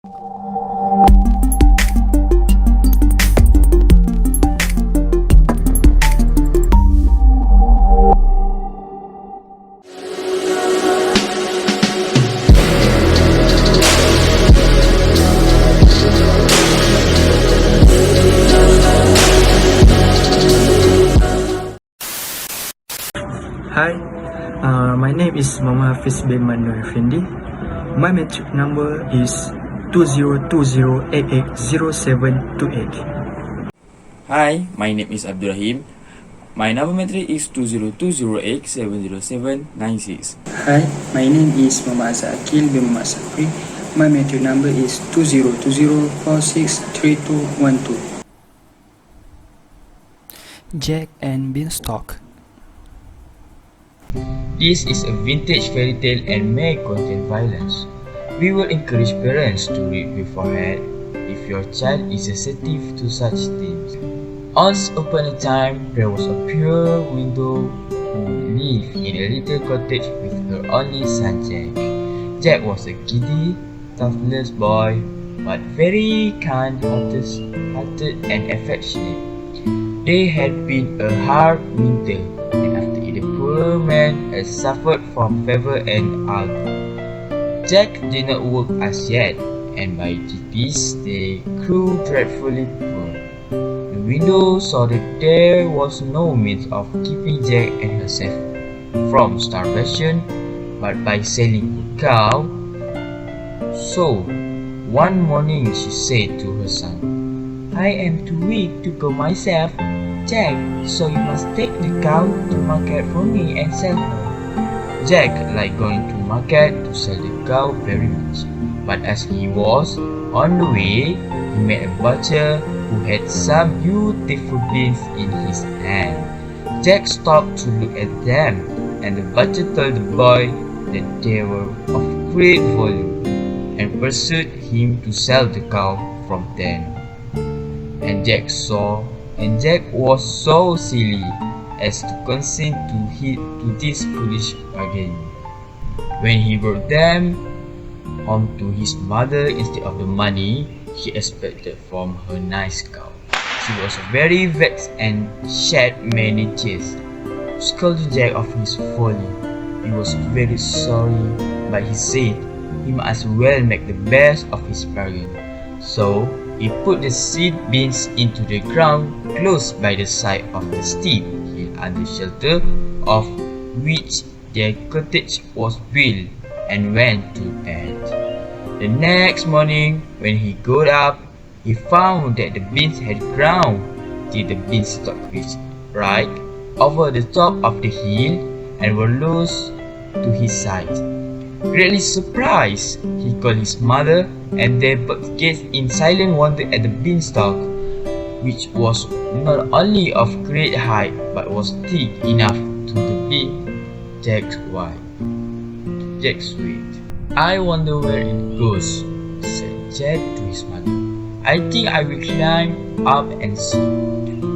Hi, my name is Mama Affiez bin Affendi. My metric number is 2020880728. Hi, my name is Abdurrahim. My number metric is 2020870796. Hi, my name is Aqil bin Sapri. My metric number is 2020463212. Jack and Beanstalk. This is a vintage fairy tale and may contain violence. We will encourage parents to read beforehand if your child is sensitive to such themes. Once upon a time, there was a pure widow who lived in a little cottage with her only son Jack. Jack was a giddy, toothless boy, but very kind-hearted and affectionate. There had been a hard winter, and after it, the poor man had suffered from fever and ague. Jack did not work as yet, and by degrees they grew dreadfully poor. The widow saw that there was no means of keeping Jack and herself from starvation but by selling her cow. So, one morning she said to her son, "I am too weak to go myself, Jack, so you must take the cow to market for me and sell her." Jack liked going to market to sell the cow very much, but as he was on the way, he met a butcher who had some beautiful beans in his hand. Jack stopped to look at them, and the butcher told the boy that they were of great value, and pursued him to sell the cow from them. And Jack was so silly as to consent to this foolish bargain. When he brought them home to his mother instead of the money he expected from her nice cow, she was very vexed and shed many tears, scolding Jack of his folly. He was very sorry, but he said he might as well make the best of his bargain. So he put the seed beans into the ground close by the side of the steep hill under shelter of which their cottage was built, and went to bed. The next morning, when he got up, he found that the beans had grown till the beanstalk reached right over the top of the hill and were loose to his side. Greatly surprised, he called his mother, and they both gazed in silent wonder at the beanstalk, which was not only of great height but was thick enough to be Jack's weight. "I wonder where it goes," said Jack to his mother. "I think I will climb up and see."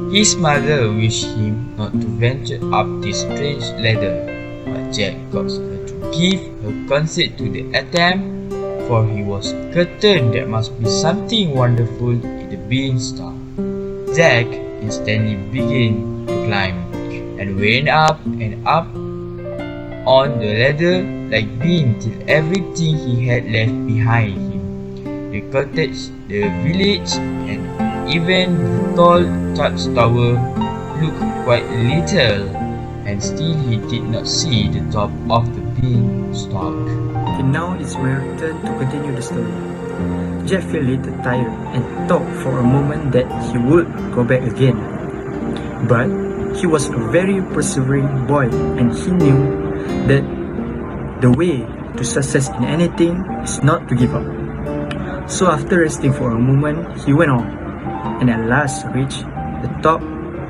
His mother wished him not to venture up this strange ladder, but Jack coaxed her to give her consent to the attempt, for he was certain there must be something wonderful in the beanstalk. Jack instantly began to climb, and went up and up on the ladder like bean till everything he had left behind him, the cottage, the village, and even the tall church tower, looked quite little, and still he did not see the top of the beanstalk. And now it's my turn to continue the story. Jack felt a little tired and thought for a moment that he would go back again. But he was a very persevering boy, and he knew that the way to success in anything is not to give up. So after resting for a moment, he went on, and at last reached the top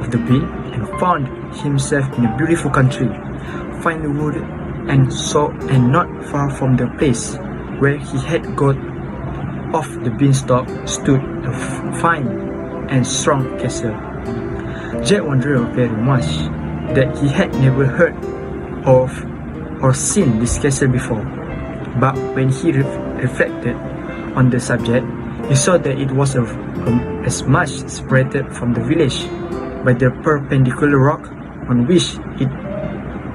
of the hill and found himself in a beautiful country, finely wooded and not far from the place where he had got off the beanstalk stood a fine and strong castle. Jack wondered very much that he had never heard of or seen this castle before, but when he reflected on the subject, he saw that it was as much separated from the village by the perpendicular rock on which it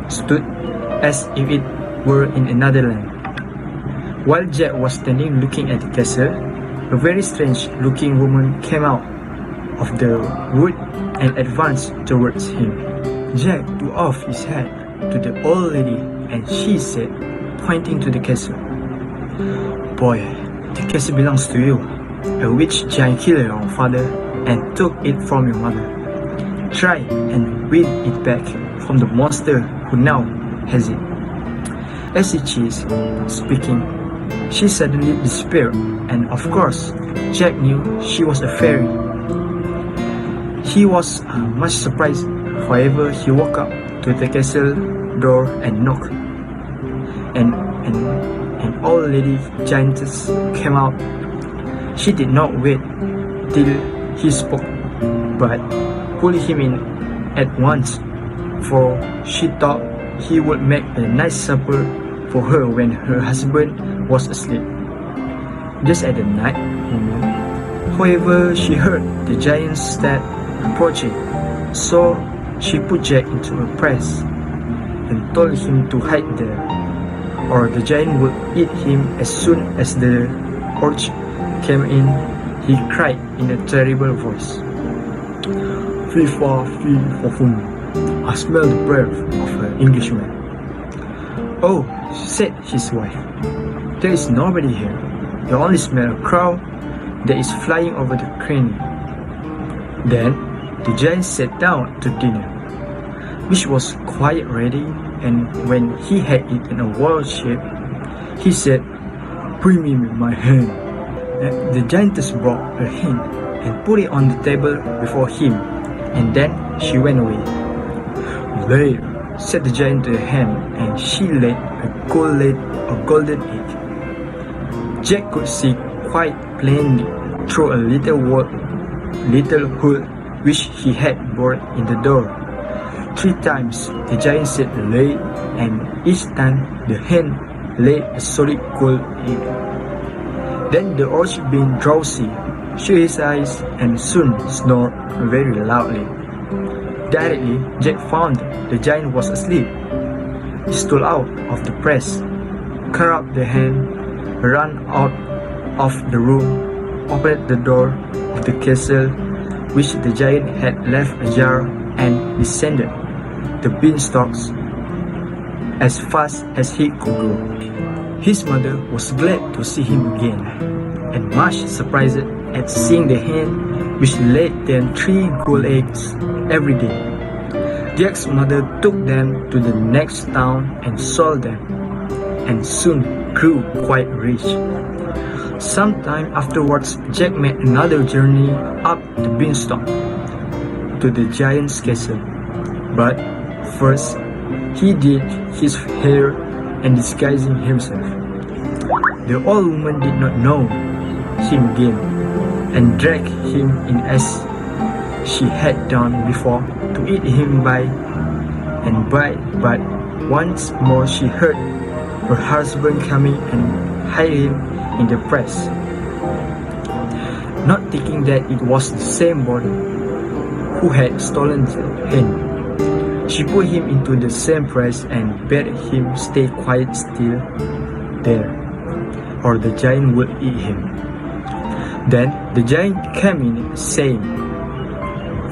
stood as if it were in another land. While Jack was standing looking at the castle, a very strange looking woman came out of the wood and advanced towards him. Jack threw off his hat to the old lady and she said, pointing to the castle, "Boy, the castle belongs to you. A witch giant killed your father and took it from your mother. Try and win it back from the monster who now has it." As she is speaking, she suddenly disappeared, and of course, Jack knew she was a fairy. He was much surprised. However, he walked up to the castle door and knocked, and an old lady giantess came out. She did not wait till he spoke, but pulled him in at once, for she thought he would make a nice supper for her when her husband was asleep. Just at the night moment, however, she heard the giant's step approaching, so she put Jack into a press and told him to hide there, or the giant would eat him. As soon as the orc came in, he cried in a terrible voice, "Fee fa fee for whom? I smell the breath of an Englishman." "Oh," said his wife, "there is nobody here. You only smell a crow that is flying over the cranny." Then the giant sat down to dinner, which was quite ready, and when he had eaten a world shape, he said, "Bring me my hand." The giantess brought her hand and put it on the table before him, and then she went away. "There," said the giant to the hand, and she laid a golden egg. Jack could see quite plainly through a little hole which he had bored in the door. 3 times the giant said "lay," and each time the hen laid a solid gold egg. Then the orc, being drowsy, shut his eyes and soon snored very loudly. Directly, Jack found the giant was asleep. He stole out of the press, grabbed the hen, ran out of the room, opened the door of the castle, which the giant had left ajar, and descended the beanstalks as fast as he could go. His mother was glad to see him again, and much surprised at seeing the hen which laid them 3 gold eggs every day. Jack's mother took them to the next town and sold them, and soon grew quite rich. Sometime afterwards, Jack made another journey up the Beanstalk to the giant's castle. But first, he did his hair and disguising himself. The old woman did not know him again, and dragged him in as she had done before to eat him by and by. But once more she heard her husband coming and hid him in the press. Not thinking that it was the same boy who had stolen the hen, she put him into the same press and bade him stay quite still there, or the giant would eat him. Then the giant came in, saying,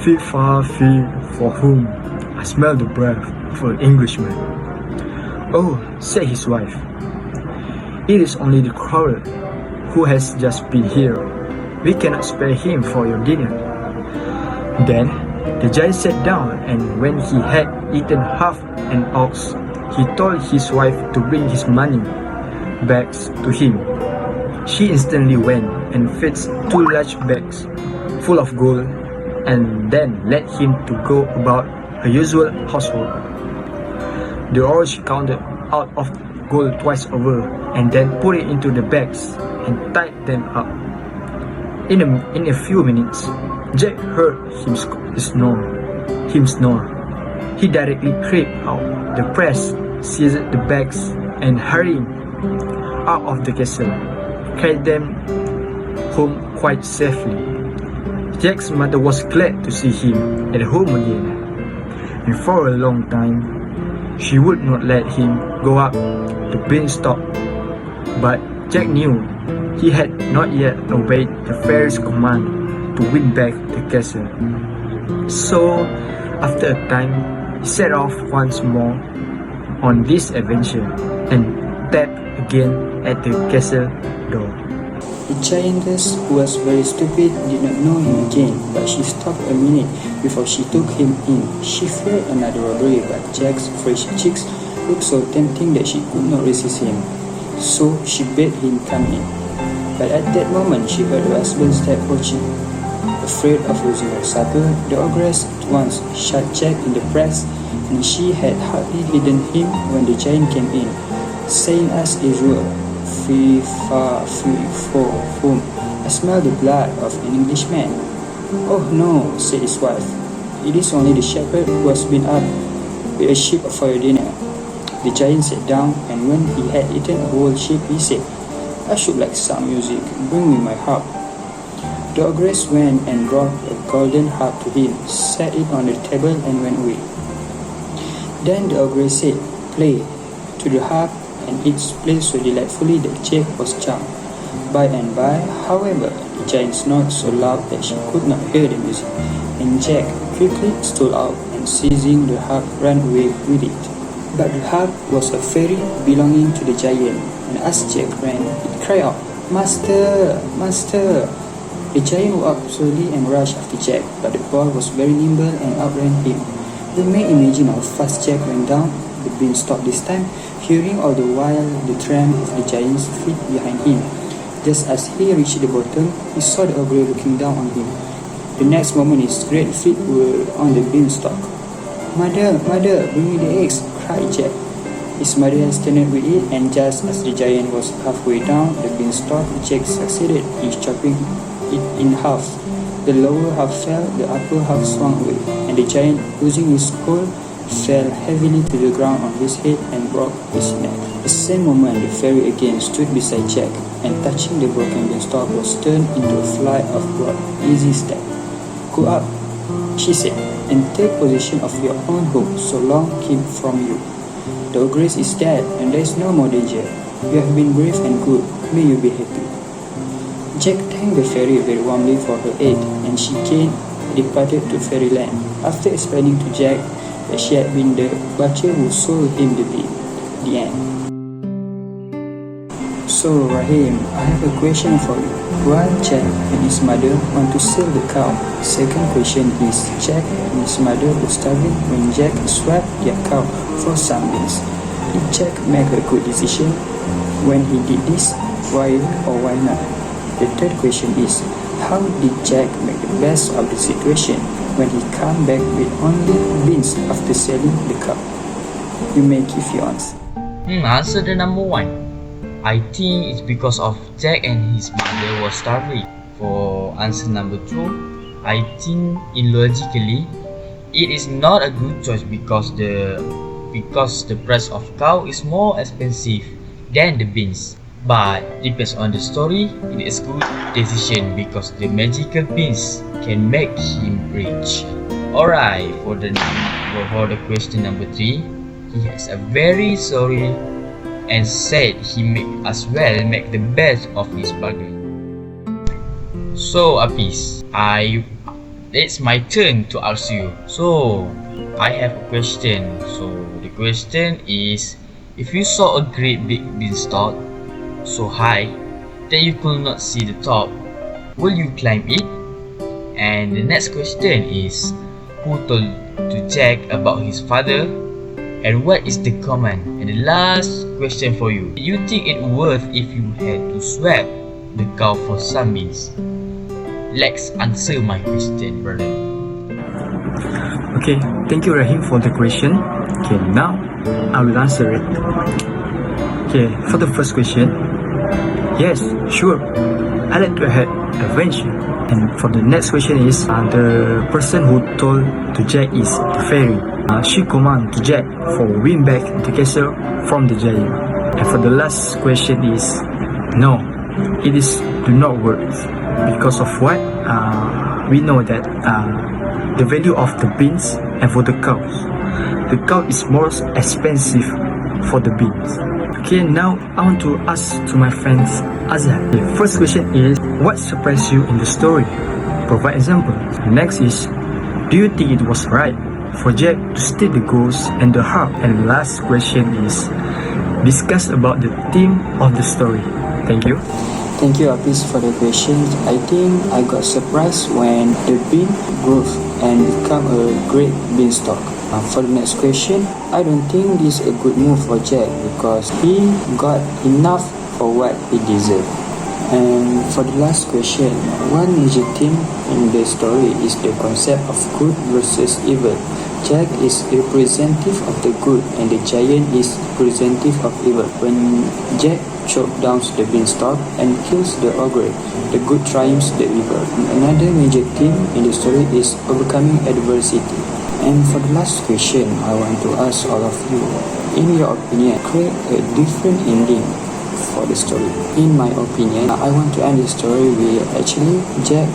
"Fee fa fee for whom? I smell the breath of an Englishman." "Oh," said his wife, "it is only the crow who has just been here. We cannot spare him for your dinner." Then the giant sat down, and when he had eaten half an ox, he told his wife to bring his money bags to him. She instantly went and fetched 2 large bags full of gold, and then led him to go about her usual household. The orc counted out of gold twice over, and then put it into the bags and tied them up. In a few minutes, Jack heard him snore. He directly crept out the press, seized the bags, and hurrying out of the castle, carried them home quite safely. Jack's mother was glad to see him at home again, and for a long time, she would not let him go up to Beanstalk. But Jack knew he had not yet obeyed the fairy's command to win back the castle. So, after a time, he set off once more on this adventure and tapped again at the castle door. The giantess, who was very stupid, did not know him again, but she stopped a minute before she took him in. She feared another robbery, but Jack's fresh cheeks looked so tempting that she could not resist him. So she bade him come in. But at that moment, she heard her husband's step approaching. Afraid of losing her supper, the ogress at once shut Jack in the press, and she had hardly hidden him when the giant came in, saying as usual, "Fee, fa, fee, fo, fum, I smell the blood of an Englishman." "Oh no," said his wife, "it is only the shepherd who has been up with a sheep for your dinner." The giant sat down, and when he had eaten a whole sheep, he said, "I should like some music, bring me my harp." The ogress went and brought a golden harp to him, set it on the table, and went away. Then the ogress said, "Play," to the harp, and it played so delightfully that Jack was charmed. By and by, however, the giant snored so loud that she could not hear the music, and Jack quickly stole out and seizing the harp ran away with it. But the harp was a fairy belonging to the giant, and as Jack ran, it cried out, "Master! Master!" The giant woke up slowly and rushed after Jack, but the boy was very nimble and outran him. You may imagine how fast Jack went down the beanstalk this time, hearing all the while the tramp of the giant's feet behind him. Just as he reached the bottom, he saw the ogre looking down on him. The next moment his great feet were on the beanstalk. "Mother, mother, bring me the eggs," cried Jack. His mother hastened with it, and just as the giant was halfway down the beanstalk, Jack succeeded in chopping it in half. The lower half fell, the upper half swung away, and the giant, losing his skull, fell heavily to the ground on his head and broke his neck. The same moment, the fairy again stood beside Jack, and touching the broken beanstalk was turned into a flight of broad, easy steps. "Go up," she said, "and take possession of your own home, so long keep from you. The ogress is dead, and there is no more danger. You have been brave and good. May you be happy." Jack thanked the fairy very warmly for her aid, and she again departed to fairyland, after explaining to Jack that she had been the butcher who sold him the beef. The end. So, Rahim, I have a question for you. Why Jack and his mother want to sell the cow? Second question is, Jack and his mother were starving when Jack swapped their cow for some beans. Did Jack make a good decision when he did this? Why or why not? The third question is, how did Jack make the best of the situation when he came back with only beans after selling the cow? You may give your answer. Answer the number one. I think it's because of Jack and his mother was starving. For answer number two, I think illogically it is not a good choice because the price of cow is more expensive than the beans. But depends on the story, it is good decision because the magical beans can make him rich. Alright, for the question number 3, he has a very sorry and said he may as well make the best of his bargain. So Affiez, it's my turn to ask you. So I have a question. So the question is, if you saw a great big beanstalk so high that you could not see the top, will you climb it? And the next question is, who told to Jack about his father, and what is the command? And the last question for you, do you think it worth if you had to swap the cow for some beans? Let's answer my question, brother. Okay, thank you Rahim for the question. Okay, now I will answer it. Okay, for the first question, yes, sure, I like to have adventure. And for the next question is, the person who told to Jack is the fairy. She commanded to Jack for win back the castle from the giant. And for the last question is, no, it is do not work because of what we know that the value of the beans and for the cows. The cow is more expensive for the beans. Okay, now I want to ask to my friends Azhad. The first question is, what surprised you in the story? Provide example. Next is, do you think it was right for Jack to steal the ghost and the harp? And last question is, discuss about the theme of the story. Thank you. Thank you, Affiez, for the question. I think I got surprised when the bean grew and become a great beanstalk. For the next question, I don't think this is a good move for Jack because he got enough for what he deserved. And for the last question, one major theme in the story is the concept of good versus evil. Jack is representative of the good and the giant is representative of evil. When Jack chops down the beanstalk and kills the ogre, the good triumphs the evil. Another major theme in the story is overcoming adversity. And for the last question, I want to ask all of you, in your opinion, create a different ending for the story. In my opinion, I want to end the story where actually Jack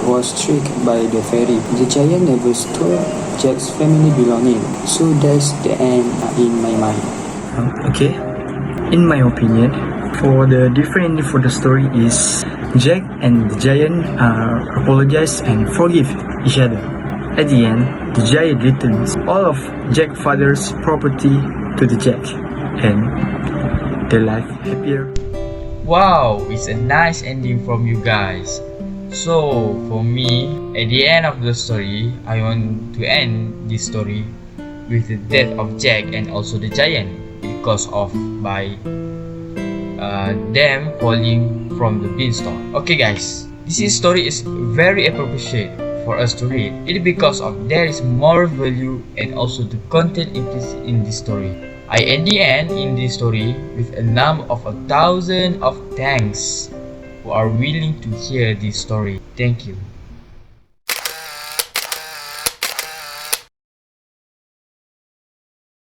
was tricked by the fairy. The giant never stole Jack's family belonging, so that's the end in my mind. Okay, in my opinion, for the different ending for the story is Jack and the giant apologize and forgive each other. At the end, the giant returns all of Jack's father's property to the Jack, and their life happier. Wow, it's a nice ending from you guys. So for me, at the end of the story, I want to end this story with the death of Jack and also the giant because of by them falling from the beanstalk. Okay guys, this story is very appropriate for us to read. It is because of there is more value and also the content implicit in this story. I end the end in this story with a number of 1,000 of thanks who are willing to hear this story. Thank you.